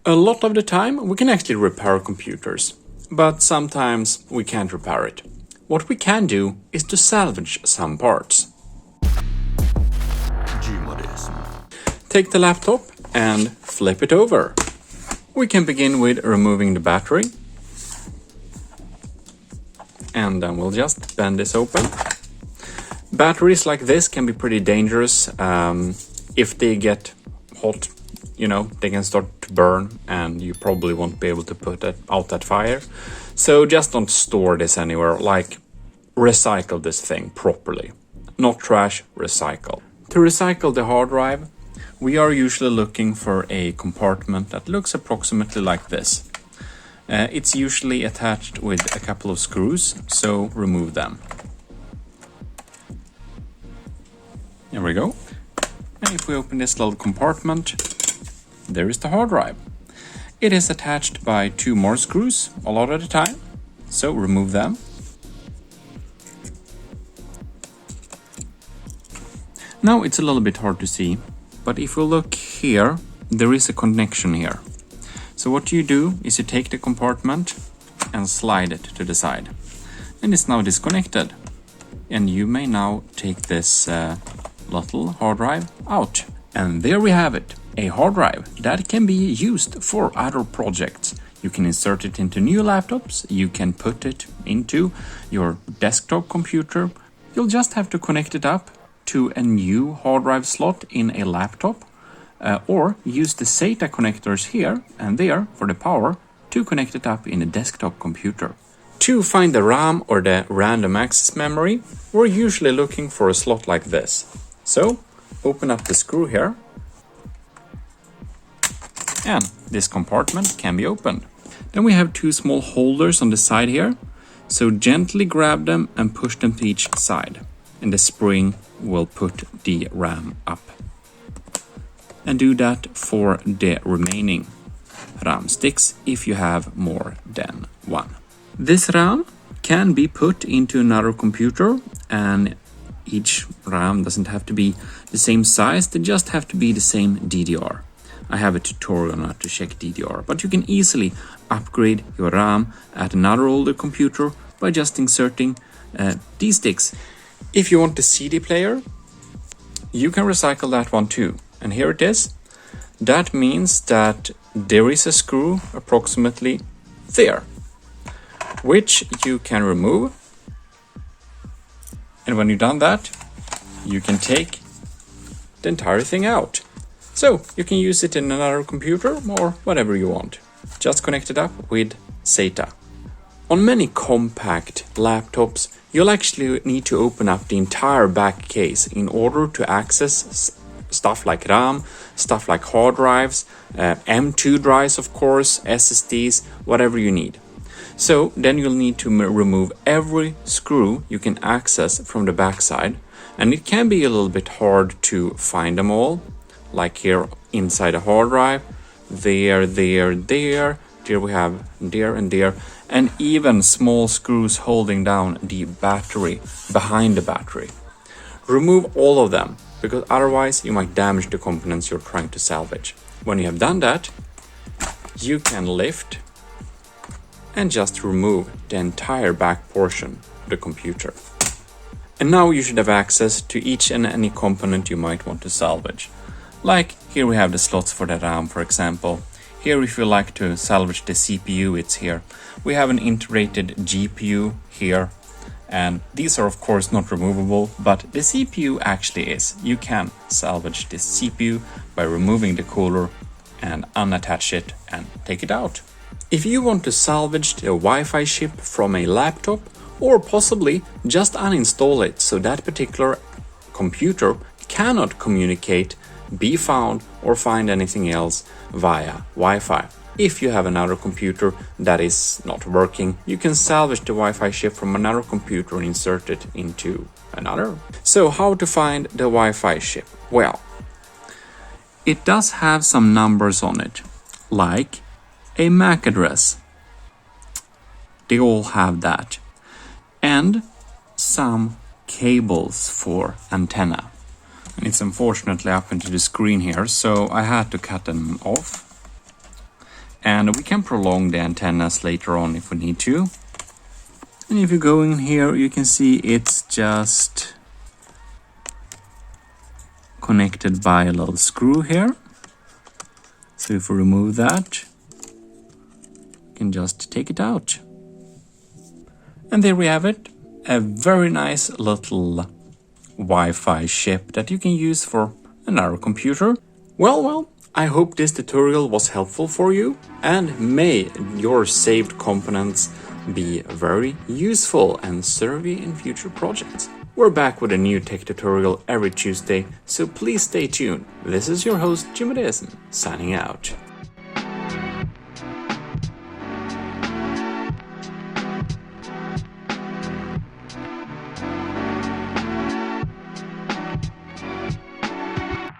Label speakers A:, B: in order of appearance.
A: A lot of the time we can actually repair computers, but sometimes we can't repair it. What we can do is to salvage some parts.
B: Gmodism.
A: Take the laptop and flip it over. We can begin with removing the battery. And then we'll just bend this open. Batteries like this can be pretty dangerous. If they get hot, they can start to burn and you probably won't be able to put out that fire. So just don't store this anywhere, like recycle this thing properly. Not trash, recycle. To recycle the hard drive, we are usually looking for a compartment that looks approximately like this. It's usually attached with a couple of screws, so remove them. There we go. And if we open this little compartment, there is the hard drive. It is attached by 2 more screws a lot of the time, so remove them. Now it's a little bit hard to see, but if we look here, there is a connection here. So what you do is you take the compartment and slide it to the side. And it's now disconnected. And you may now take this little hard drive out. And there we have it, a hard drive that can be used for other projects. You can insert it into new laptops, you can put it into your desktop computer. You'll just have to connect it up to a new hard drive slot in a laptop, or use the SATA connectors here and there for the power to connect it up in a desktop computer. To find the RAM or the random access memory, we're usually looking for a slot like this. So open up the screw here, and this compartment can be opened. Then we have 2 small holders on the side here, so gently grab them and push them to each side, and the spring will put the RAM up. And do that for the remaining RAM sticks if you have more than one. This RAM can be put into another computer, and each RAM doesn't have to be the same size, they just have to be the same DDR. I have a tutorial on how to check DDR, but you can easily upgrade your RAM at another older computer by just inserting these sticks. If you want the CD player, you can recycle that one too. And here it is. That means that there is a screw approximately there, which you can remove. And when you've done that, you can take the entire thing out. So you can use it in another computer or whatever you want. Just connect it up with SATA. On many compact laptops, you'll actually need to open up the entire back case in order to access stuff like RAM, stuff like hard drives, M2 drives of course, SSDs, whatever you need. So then you'll need to remove every screw you can access from the backside, and it can be a little bit hard to find them all, like here inside a hard drive, there we have there and there, and even small screws holding down the battery behind the battery. Remove all of them, because otherwise you might damage the components you're trying to salvage. When you have done that, you can lift and just remove the entire back portion of the computer. And now you should have access to each and any component you might want to salvage. Like here we have the slots for the RAM, for example. Here if you like to salvage the CPU, it's here. We have an integrated GPU here, and these are of course not removable, but the CPU actually is. You can salvage this CPU by removing the cooler and unattach it and take it out. If you want to salvage the Wi-Fi chip from a laptop, or possibly just uninstall it so that particular computer cannot communicate, be found, or find anything else via Wi-Fi. If you have another computer that is not working, you can salvage the Wi-Fi chip from another computer and insert it into another. So how to find the Wi-Fi chip? Well, it does have some numbers on it, like a MAC address. They all have that. And some cables for antenna. And it's unfortunately up into the screen here, so I had to cut them off. And we can prolong the antennas later on if we need to. And if you go in here, you can see it's just connected by a little screw here. So if we remove that, you can just take it out. And there we have it, a very nice little Wi-Fi chip that you can use for another computer. Well, I hope this tutorial was helpful for you, and may your saved components be very useful and serve you in future projects. We're back with a new tech tutorial every Tuesday, so please stay tuned. This is your host Gmodism, signing out.